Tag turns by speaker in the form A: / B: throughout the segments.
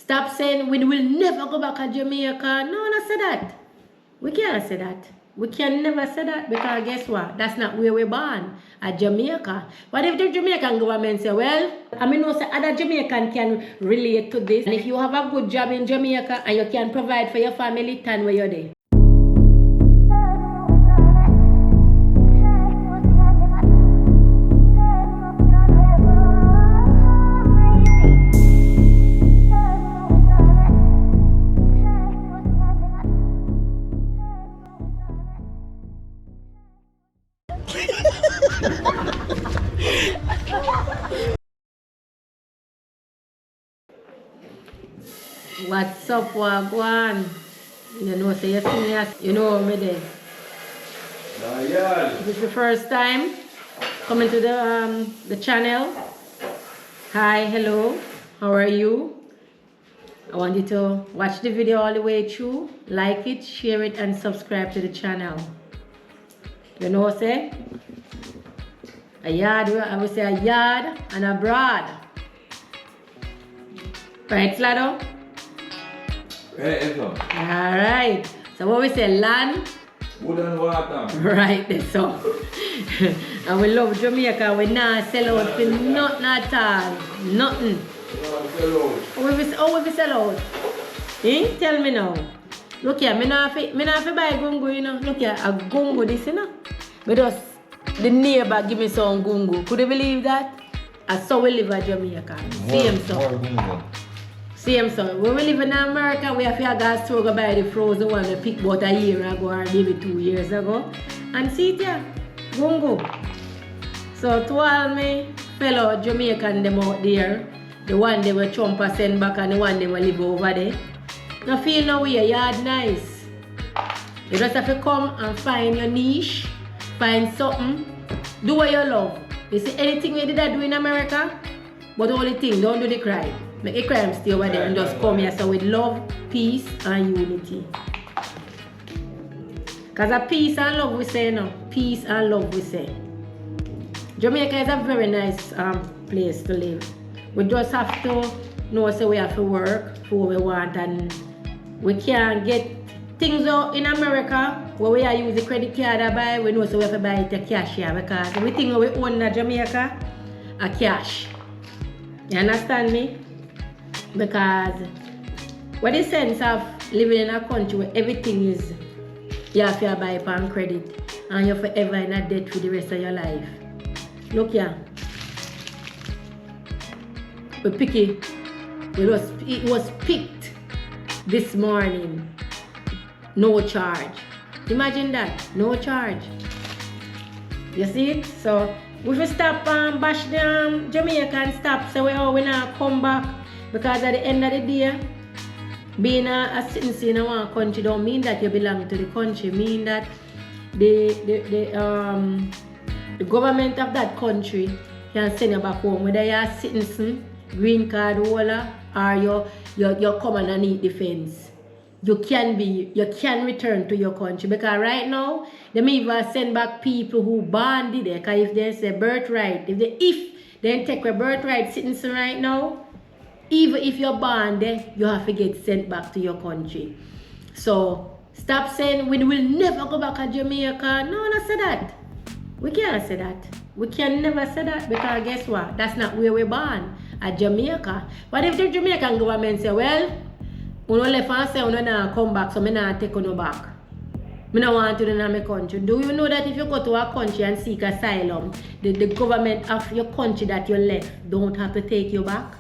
A: Stop saying we will never go back to Jamaica. No, not say that. We can't say that. We can never say that because guess what? That's not where we're born, at Jamaica. What if the Jamaican government say, well, I mean, no, say other Jamaican can relate to this. And if you have a good job in Jamaica and you can provide for your family, turn where you're there. What's up, waan? You know, say you see me, you know me there. This is the first time coming to the channel. Hi, hello, how are you? I want you to watch the video all the way through, like it, share it, and subscribe to the channel. You know, say a yard, I would say a yard and a broad. Right, Slado? Alright. So what we say, land?
B: Wood and water.
A: Right, so. And we love Jamaica, we not sell out for nothing at all. Nothing. How we sell out? Eh? Tell me now. Look here, me not have to buy gungo, you know. Look here, a gungo this, you know. But just the neighbor give me some gungo. Could you believe that? I saw we live in Jamaica. Same so. Same so. When we live in America, we have to go store go buy the frozen one we picked about a year ago or maybe 2 years ago. And see it here, gungo. So to all my fellow Jamaican them out there, the one they will chomper send back and the one they will live over there. Now feel no way, yard nice. You just have to come and find your niche, find something, do what you love. You see anything we did do in America, but the only thing, don't do the crime. Make the crime stay over there and just come here so with love, peace and unity. Because a peace and love we say no. Peace and love we say. Jamaica is a very nice place to live. We just have to know so we have to work for what we want and we can't get things out in America where we are use the credit card to buy, we know so we have to buy it a cash here because everything we own in Jamaica are cash. You understand me? Because what the sense of living in a country where everything is you have to buy on credit and you're forever in a debt for the rest of your life. Look here. We pick it. It was picked this morning. No charge. Imagine that. No charge. You see it? So we will stop and bash the Jamaica and stop so we not come back. Because at the end of the day, being a citizen in one country don't mean that you belong to the country. Mean that the government of that country can send you back home. Whether you're a citizen, green card holder, or you're coming and need defense. You can return to your country. Because right now, they may even send back people who born there. Because if they say birthright, if they take a birthright citizen right now, even if you're born there, you have to get sent back to your country. So stop saying we will never go back to Jamaica. No, not say that. We can't say that. We can never say that because guess what? That's not where we're born, at Jamaica. But if the Jamaican government say, well, we don't left and say we don't come back, so we don't take you back. I don't want to do in my country. Do you know that if you go to a country and seek asylum, the government of your country that you left don't have to take you back?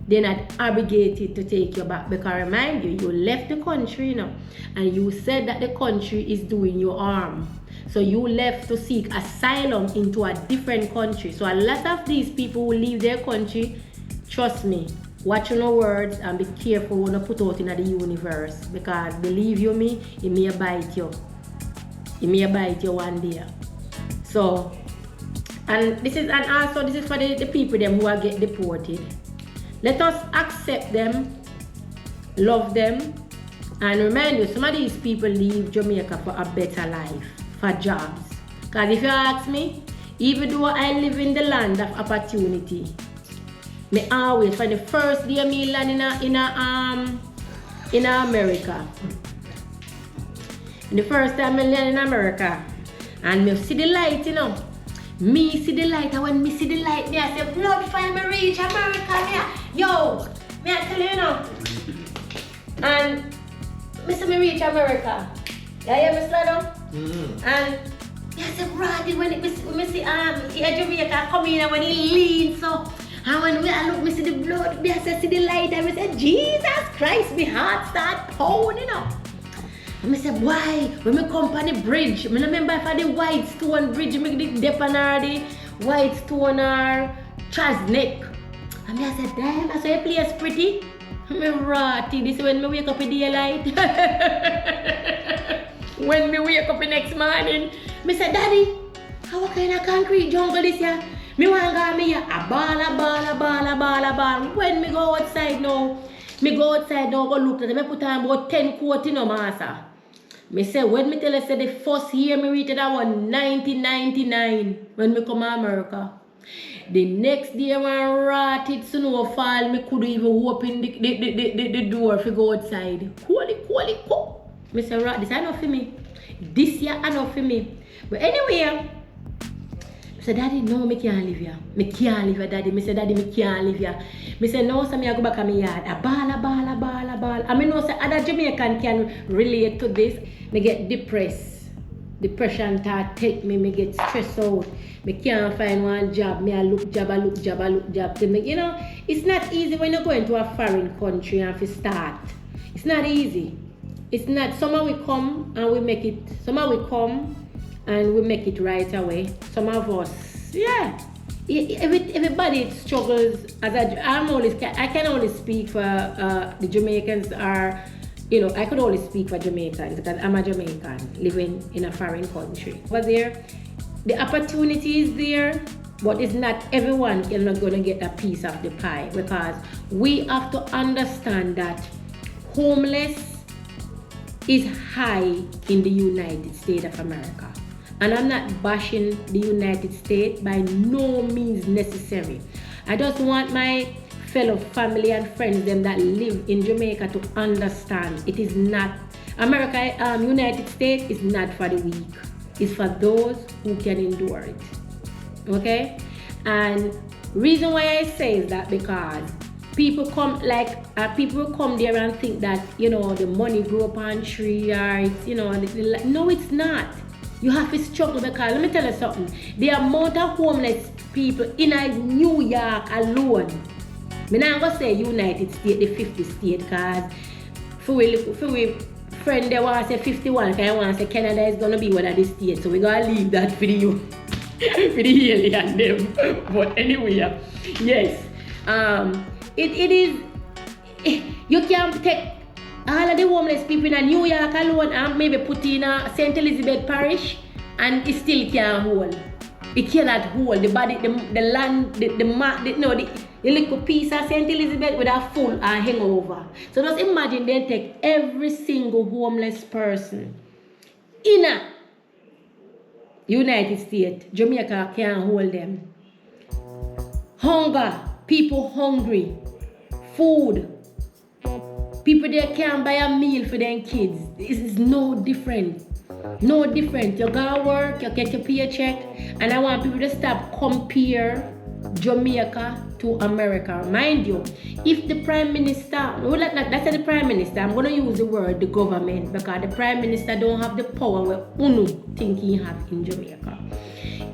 A: They're not obligated to take you back because remind you, you left the country, you know, and you said that the country is doing you harm. So you left to seek asylum into a different country. So a lot of these people who leave their country, trust me, watch your words and be careful when you put out in the universe because believe you me, it may bite you. It may bite you one day. So, and this is for the people them who are get deported. Let us accept them, love them, and remind you, some of these people leave Jamaica for a better life, for jobs. Because if you ask me, even though I live in the land of opportunity, Me always, for the first day me land in America. The first time I land in America, and me see the light, you know. Me see the light, and when me see the light, me I say, blood fire, me reach America, yo, me I tell you now. And me see me reach America. You hear me, Slado? And me I say, Roddy, when me see Jamaica come in, and when he leans so, and when I look, me see the blood, me I say, see the light, and me say, Jesus Christ, my heart start pounding, you know. And I said, why? When I come on the bridge, I remember if I the white stone bridge, I the depend the white stone or Trasneck. And I said, damn, I saw a place pretty. I'm ratty. This is when I wake up in daylight. When I wake up the next morning, I said, Daddy, how kind of concrete jungle this here? I want to go here. A ball. When I go outside now, go look at them. I put on about 10 coats in my master. Me say, when me tell you, say the first year me reached that one 1999 when me come to America. The next day when rotted snow fall, me couldn't even open the door to go outside. Holy. Me say, right, this is enough for me. This year enough for me. But anyway, I said, Daddy, no, me can't live here. Me can't live here, Daddy. Me say, Daddy, me can't live here. Me say, no, so me I go back to my yard. A ball. I mean, no, say, other Jamaican can relate to this. Me get depressed. Depression start take me. Me get stressed out. Me can't find one job. Me I look job. Till me, you know, it's not easy when you go into a foreign country and you start. It's not easy. It's not. Somehow we come and we make it. Somehow we come and we make it right away. Some of us, yeah. Everybody struggles. I can only speak for the Jamaicans are, you know, I could only speak for Jamaicans because I'm a Jamaican living in a foreign country. But there, the opportunity is there, but it's not everyone is not going to get a piece of the pie because we have to understand that homeless is high in the United States of America. And I'm not bashing the United States, by no means necessary. I just want my fellow family and friends them that live in Jamaica to understand it is not, United States is not for the weak. It's for those who can endure it. Okay? And reason why I say is that because people come people come there and think that, you know, the money grow up on tree or it's, you know, no, it's not. You have to struggle because let me tell you something. The amount of homeless people in New York alone. I'm not going to say United States, the 50 state, because for we friend they want to say 51, because I want to say Canada is going to be one of the states. So we're going to leave that for the for the alien them. But anyway, yes. It is, you can't take all of the homeless people in New York alone and maybe put in St. Elizabeth Parish and it still can't hold. It cannot hold the body, the land, the little piece of St. Elizabeth with a full hangover. So just imagine they take every single homeless person in a United States. Jamaica can't hold them. Hunger, people hungry, food. People there can't buy a meal for their kids. This is no different. No different. You go to work, you get your paycheck, and I want people to stop compare Jamaica to America. Mind you, if the Prime Minister, that's the Prime Minister, I'm going to use the word the government because the Prime Minister don't have the power where UNO think he have in Jamaica.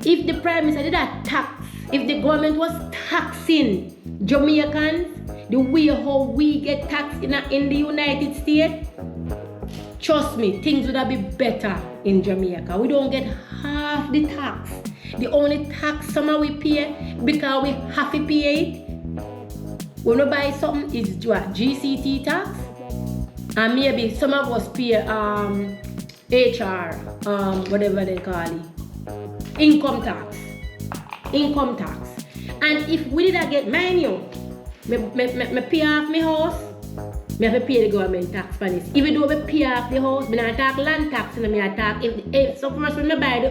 A: If the Prime Minister did that tax, if the government was taxing Jamaicans the way how we get taxed in the United States, trust me, things would have been better in Jamaica. We don't get half the tax. The only tax somehow we pay because we have to pay it. When we buy something, is what? GCT tax. And maybe some of us pay HR, whatever they call it. Income tax. And if we didn't get, mind you, me pay off my house, I me have to pay the government tax for this. Even though me pay off the house, me not talk land tax, and me I talk if so first when me buy the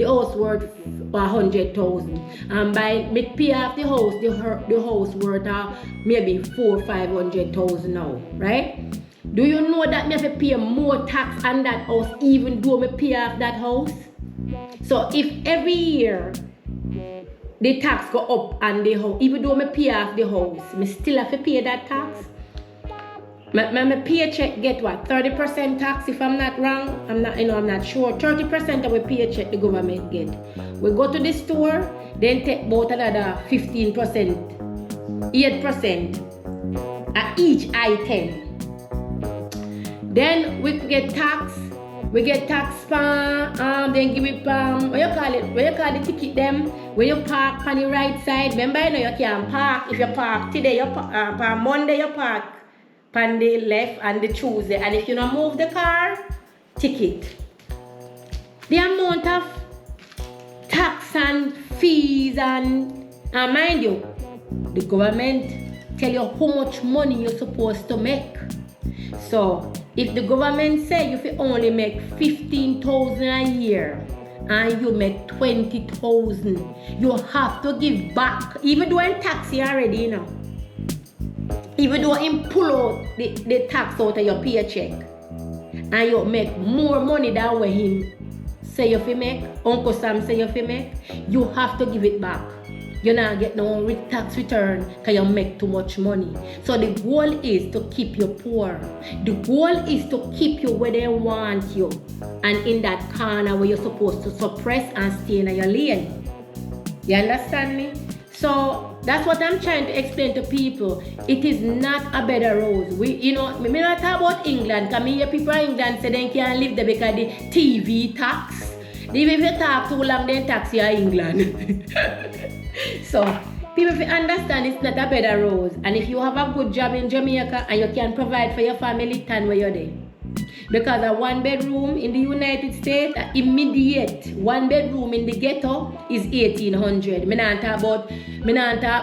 A: house worth 100,000, and by me pay off the house worth maybe 400,000-500,000 now, right? Do you know that me have to pay more tax on that house even though me pay off that house? So if every year the tax go up on the house, even though me pay off the house, me still have to pay that tax. My paycheck get what? 30% tax if I'm not wrong. I'm not sure. 30% of my paycheck the government get. We go to the store, then take about another 15%, 8% at each item. Then we get tax. We get tax then give it what you call the ticket them when you park on the right side. Remember you can park. If you park today, you park Monday you park on the left and the Tuesday, and if you don't move the car, ticket. The amount of tax and fees and mind you, the government tell you how much money you're supposed to make. So if the government say if you only make 15,000 a year and you make 20,000, you have to give back, even though in tax you already, you know. Even though him pull out the tax out of your paycheck and you make more money than what him say you fi make, Uncle Sam say you fi make, you have to give it back. You not get no tax return because you make too much money. So the goal is to keep you poor. The goal is to keep you where they want you and in that corner where you're supposed to suppress and stay in your lane. You understand me? So that's what I'm trying to explain to people. It is not a bed of roses. Me not talk about England, because me hear people in England say they can't live there because the TV tax. Even if you talk too long, they tax you in England. So people if you understand it's not a bed of roses. And if you have a good job in Jamaica and you can provide for your family, turn where you're there. Because a 1-bedroom in the United States, immediate 1-bedroom in the ghetto is 1,800. Me not talk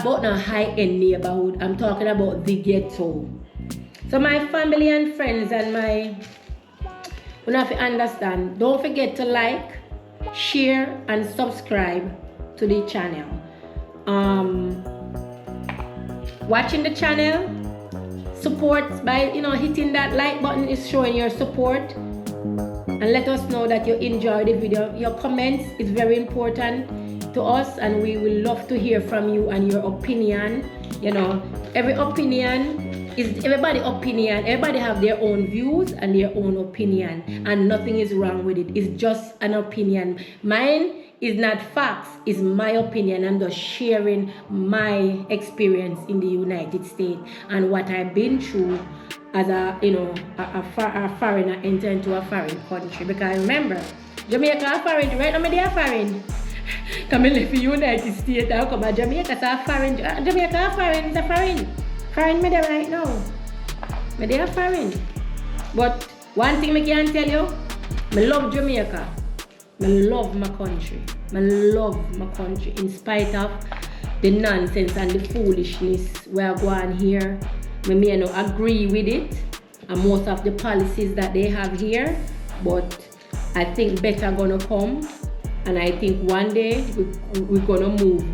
A: about no high-end neighborhood. I'm talking about the ghetto. So my family and friends and you have to understand. Don't forget to like, share, and subscribe to the channel. Watching the channel. Support by hitting that like button is showing your support, and let us know that you enjoy the video. Your comments is very important to us, and we will love to hear from you and your opinion. Every opinion is everybody's opinion. Everybody have their own views and their own opinion, and nothing is wrong with it. It's just an opinion. Mine is not facts, it's my opinion. I'm just sharing my experience in the United States and what I've been through as a foreigner entering into a foreign country. Because remember, Jamaica are foreign, right now they are foreign. Come and live in the United States, I come to Jamaica, so foreign. Jamaica are foreign, it's a foreign. Foreign me there right now. Me they are foreign. But one thing I can tell you, I love Jamaica. I love my country. I love my country in spite of the nonsense and the foolishness we are going here. I may not agree with it and most of the policies that they have here, but I think better gonna come, and I think one day we're gonna move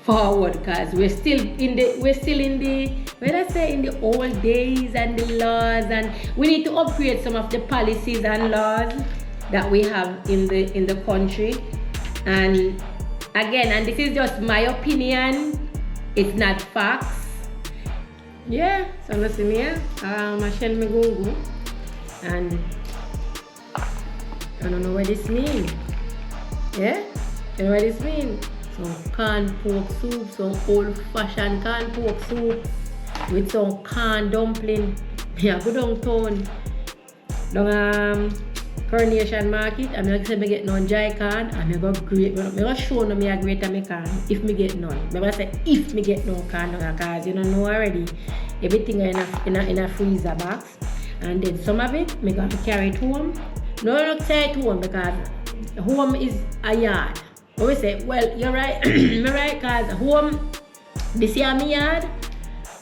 A: forward, because we're still in the old days and the laws, and we need to upgrade some of the policies and laws that we have in the country. And again, and this is just my opinion, it's not facts. Yeah, so listen here, I shall me go, and I don't know what this means. Yeah, you know what this means? Some canned pork soup, some old-fashioned canned pork soup with some canned dumpling. Yeah, go downtown, Coronation Market, and I say I get none dry can, and I go great. I go show them I great me can if me get none. I say if me get no can, because you don't know already. Everything in a freezer box, and then some of it me got to carry it home. No, not say it home, because home is a yard. But we say, well, you're right, me right, because home this is my yard,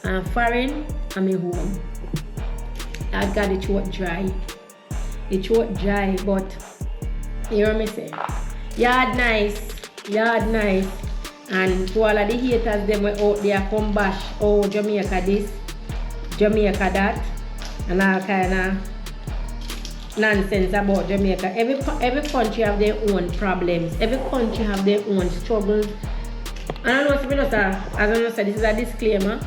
A: and foreign I'm home. I got the throat dry. The throat dry, but you hear me say, yard nice. And to all of the haters, them were out there come bash, oh, Jamaica this, Jamaica that, and all kind of nonsense about Jamaica. Every country have their own problems. Every country have their own struggles. And I know, as I said, this is a disclaimer.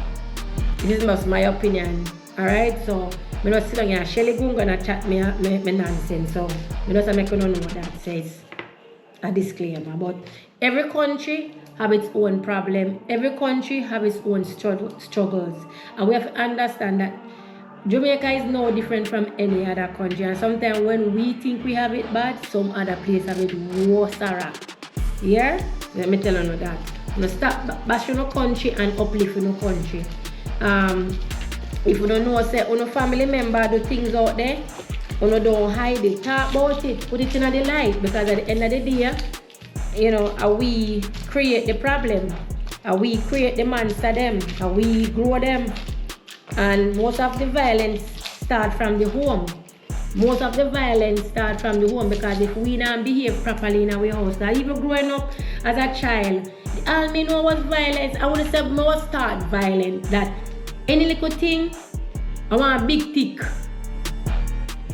A: This is just my opinion. Alright, so I don't sit down here, Shelly Gunga and chat me nonsense. So I just make you know what that says. A disclaimer. But every country have its own problem. Every country have its own struggles. And we have to understand that Jamaica is no different from any other country. And sometimes when we think we have it bad, some other place have it worse. Yeah? Let me tell you that. No stop bashing no country and uplifting no country. If you don't know, say, no family member do things out there, you don't hide it, talk about it, put it in the light, because at the end of the day, you know, we create the problem, we create the monster them, we grow them, and most of the violence start from the home. Most of the violence start from the home, because if we don't behave properly in our house, that even growing up as a child, all me know was violence. I would have said I was start violent. That any little thing, I want a big tick.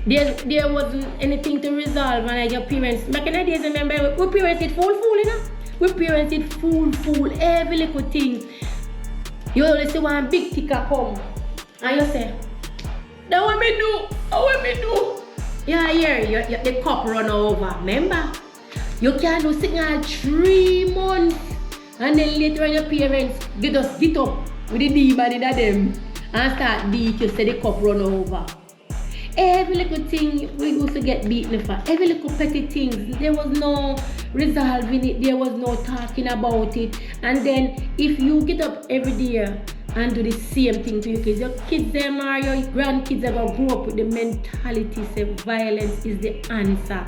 A: There wasn't anything to resolve, and your parents, back in the days, remember, we parents it fool, you know? We parents it fool, every little thing. You only see one big tick come, and you say, that what me do? Yeah, the cup run over, remember? You can't do signal 3 months, and then later on your parents, you just get up with the D-body of them, and start beat you, say the cup run over. Every little thing we used to get beaten for. Every little petty things. There was no resolving it. There was no talking about it. And then if you get up every day and do the same thing to your kids them or your grandkids ever grow up with the mentality say violence is the answer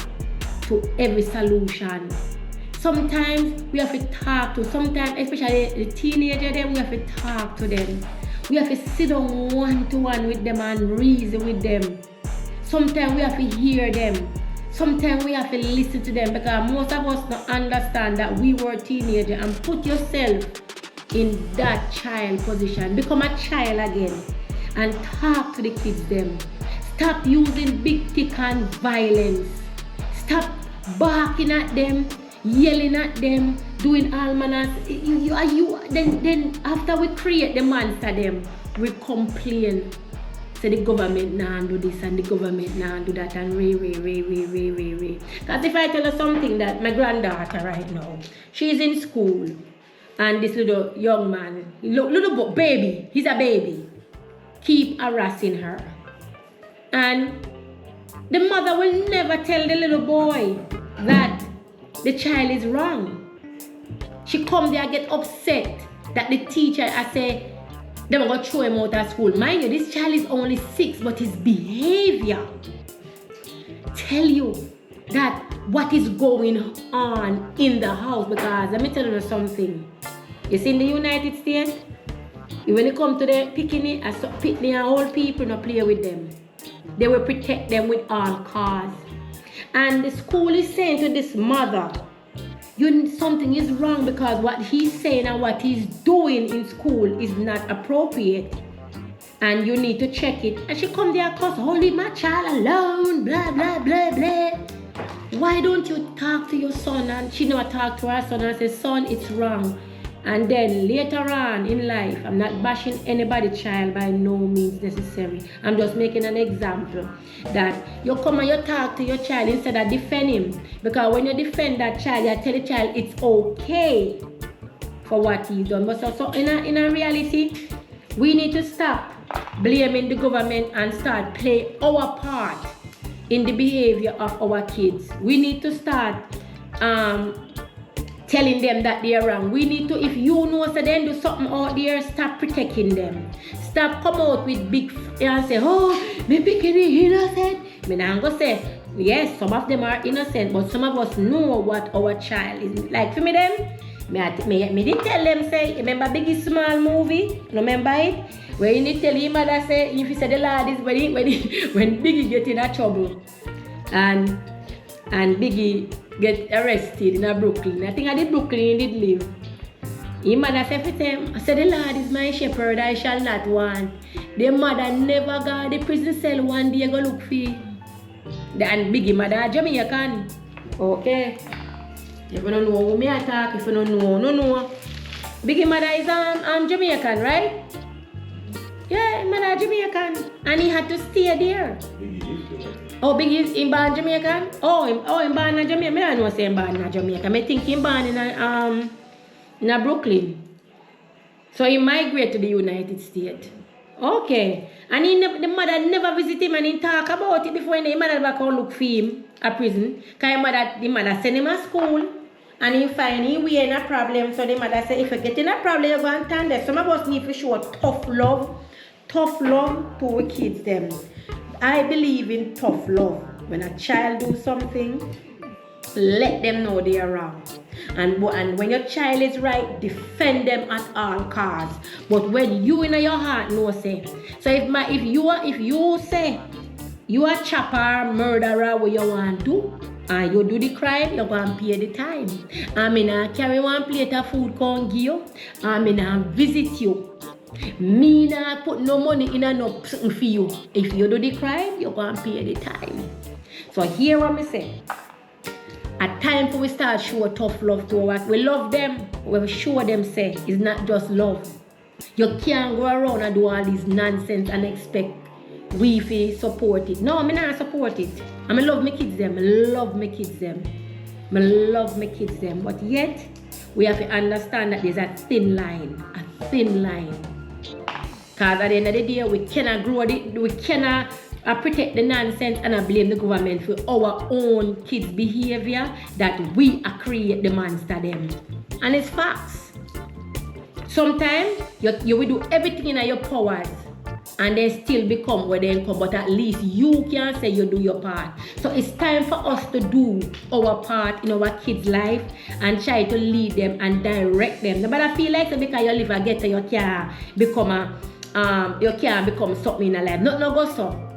A: to every solution. Sometimes we have to talk to, sometimes especially the teenager them, we have to talk to them. We have to sit down one-to-one with them and reason with them. Sometimes we have to hear them. Sometimes we have to listen to them, because most of us don't understand that we were teenagers. And put yourself in that child position. Become a child again and talk to the kids them. Stop using big tick and violence. Stop barking at them, yelling at them, doing all manners. Then after we create the monster them, we complain. Say the government nah do this and the government nah do that and re. Because if I tell you something, that my granddaughter right now, she's in school, and this little young man, little baby, he's a baby, keep harassing her. And the mother will never tell the little boy that the child is wrong. She come there and get upset that the teacher, I say, they were going to throw him out of school. Mind you, this child is only 6, but his behavior tell you that what is going on in the house. Because let me tell you something. You see in the United States, when it comes to the picking and old people, not play with them. They will protect them with armed cars. And the school is saying to this mother, something is wrong, because what he's saying and what he's doing in school is not appropriate. And you need to check it. And she come there cause only my child alone, blah, blah, blah, blah. Why don't you talk to your son? And she never talk to her son and say, son, it's wrong. And then later on in life, I'm not bashing anybody's child by no means necessary. I'm just making an example that you come and you talk to your child instead of defend him. Because when you defend that child, you tell the child it's okay for what he's done. But so in a reality, we need to stop blaming the government and start play our part in the behavior of our kids. We need to start telling them that they are wrong. We need to, if you know so then do something out there, stop protecting them. Stop come out with big and say, oh, me picking innocent. Me not gonna say, yes, some of them are innocent, but some of us know what our child is. Like for me them, Me did tell them say, remember Biggie Small movie? Remember it? Where you need tell him mother say, if you say the Lord is when Biggie get in a trouble and Biggie get arrested in a Brooklyn. I think I did Brooklyn he did live. His mother said to him, I said the Lord is my shepherd, I shall not want. The mother never got the prison cell one day go look for you. And Biggie mother Jamaican. Okay. If you don't know who me attack, if you don't know, no. Biggie mother is Jamaican, right? Yeah, mother Jamaican. And he had to stay there. Oh, Biggie is in born Jamaican? Oh, in born in Jamaica. I don't know say in born in Jamaica. I think he born in a Brooklyn. So he migrated to the United States. Okay. And the mother never visit him and he talk about it before the mother back and look for him at prison. Because the mother send him to school and he find he in a problem. So the mother say, if you get in a problem, you go and stand there. Some of us need to show tough love to our kids them. I believe in tough love. When a child do something, let them know they are wrong. And when your child is right, defend them at all costs. But when you in your heart know say, so if you say you are chopper, murderer, what you want to do, and you do the crime, you're going to pay the time. I mean, I carry one plate of food come give you. I mean, I visit you. Me not put no money in and no something for you. If you do the crime, you're going to pay the time. So here what I say. At time for we start show tough love to our we love them, we show them say it's not just love. You can't go around and do all this nonsense and expect we to support it. No, I not support it. I love my kids them. But yet we have to understand that there's a thin line. Because at the end of the day, we cannot grow it, we cannot protect the nonsense and I blame the government for our own kids' behavior that we create the monster them. And it's facts. Sometimes you will do everything in your powers and they still become where they come, but at least you can say you do your part. So it's time for us to do our part in our kids' life and try to lead them and direct them. But I feel like because you live a ghetto, you can't become something in life. No go so.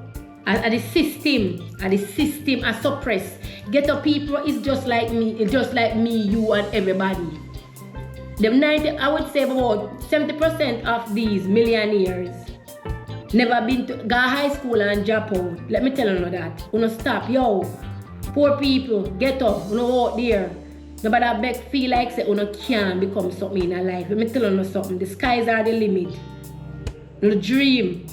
A: And the system are suppressed. Ghetto people is just like me, you and everybody. I would say about 70% of these millionaires never been to go high school and drop out. Let me tell you that. You stop, yo. Poor people, get up, out there. Nobody beg feel like say you can't become something in life. Let me tell you something. The skies are the limit. You dream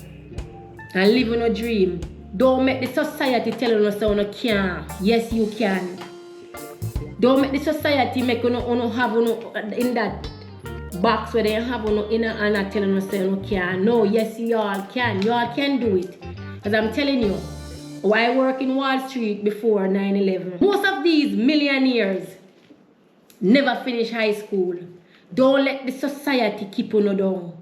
A: and live in a dream. Don't make the society tell you say you can't. Yes, you can. Don't make the society make you have in that box where they have in and tell you say you can't. No, yes, you all can. You all can do it. Because I'm telling you, I work in Wall Street before 9/11. Most of these millionaires never finish high school. Don't let the society keep you down.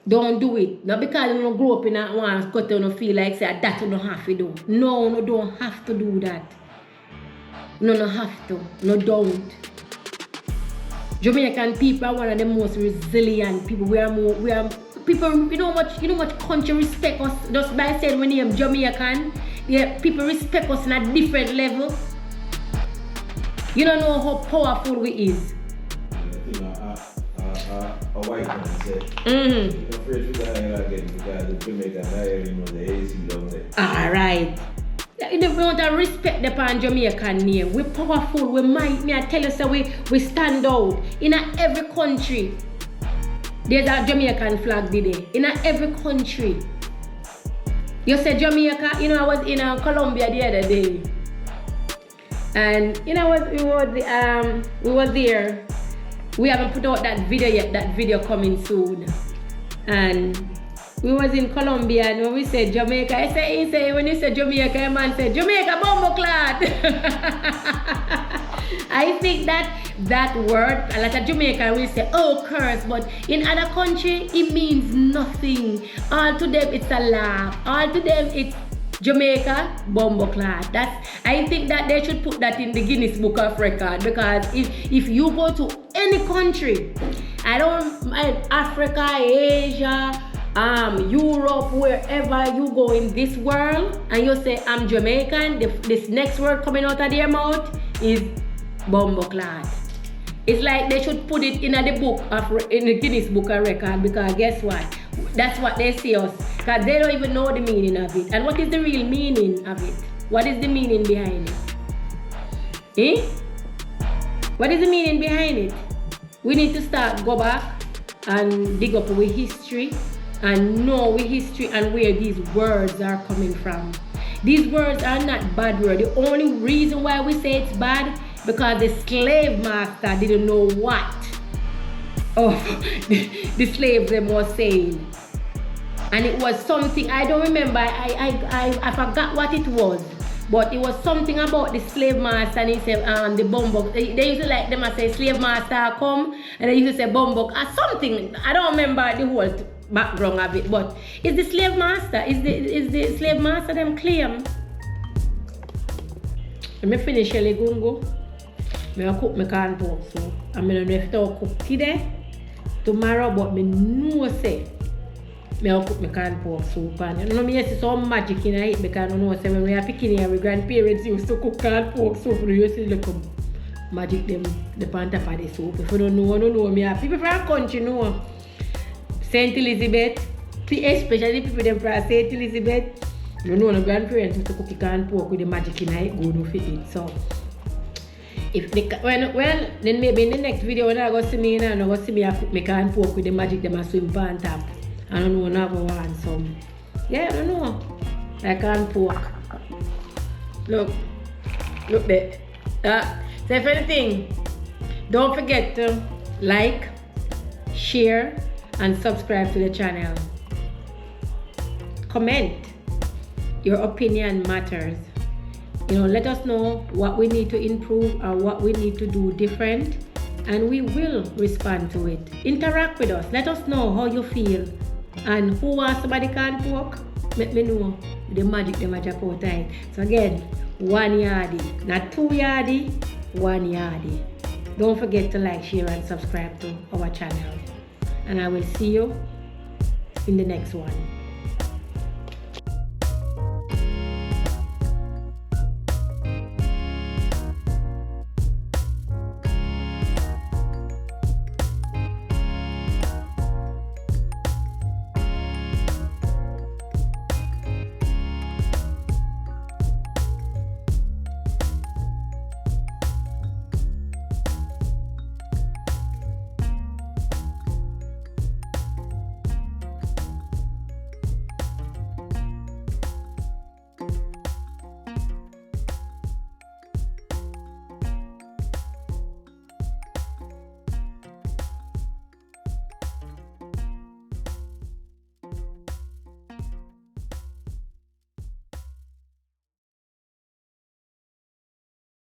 A: Don't do it. Not because you don't grow up in that one cut you don't feel like say that you don't have to do. No, don't have to do that. No have to. No, don't. Jamaican people are one of the most resilient people. We are people, you know much country respect us just by saying we name Jamaican. Yeah, people respect us on a different level. You don't know how powerful we is.
B: A white man said, you're afraid to die again because the Jamaican diary the AC down there.
A: Alright. You don't want to respect the Jamaican name. We're powerful, we might. I tell you, so we stand out. In every country, there's a Jamaican flag today. In every country. You said Jamaica, I was in Colombia the other day. And we were there. We haven't put out that video yet, that video coming soon. And we was in Colombia and when we said Jamaica, he say when you say Jamaica, a man said Jamaica bombo clad. I think that word, a lot of Jamaican will say, oh curse, but in other country it means nothing. All to them it's a laugh. All to them Jamaica, bumbleclad. I think that they should put that in the Guinness Book of Record, because if you go to any country, Africa, Asia, Europe, wherever you go in this world, and you say I'm Jamaican, this next word coming out of their mouth is bumbleclad. It's like they should put it in the Guinness Book of Record, because guess what? That's what they see us, because they don't even know the meaning of it. And what is the real meaning of it? What is the meaning behind it? What is the meaning behind it? We need to go back and dig up our history and know our history and where these words are coming from. These words are not bad words. The only reason why we say it's bad, because the slave master didn't know what the slaves them was saying. And it was something, I don't remember, I forgot what it was. But it was something about the slave master, and he said, the bumbug. They used to like them and say, slave master come, and they used to say bumbug or something. I don't remember the whole background of it, but is the slave master, is the slave master them claim? Let me finish the gungo. I cook my corn pork, so I'm going to have to cook today, tomorrow, but I know say I cook my corn pork soup. And you know, I see some magic in it, because I know say when we are picking here, our grandparents used to cook corn pork soup. You see look magic them the pan top of the soup. If you don't know me. People from our country know. St. Elizabeth, especially people them from St. Elizabeth, you know the grandparents used to cook the corn pork with the magic in it, go to fit it. So if then maybe in the next video when I go see me, I go see me I cook my corn pork with the magic them a swim pan top. I don't know, never want some. Yeah, I don't know. I can't pork. Look there. So if anything, don't forget to like, share, and subscribe to the channel. Comment. Your opinion matters. You know, let us know what we need to improve or what we need to do different, and we will respond to it. Interact with us. Let us know how you feel. And who wants somebody can pork? Let me know. The magic out time. So again, 1 yardie. Not 2 yardie, 1 yardie. Don't forget to like, share, and subscribe to our channel. And I will see you in the next one.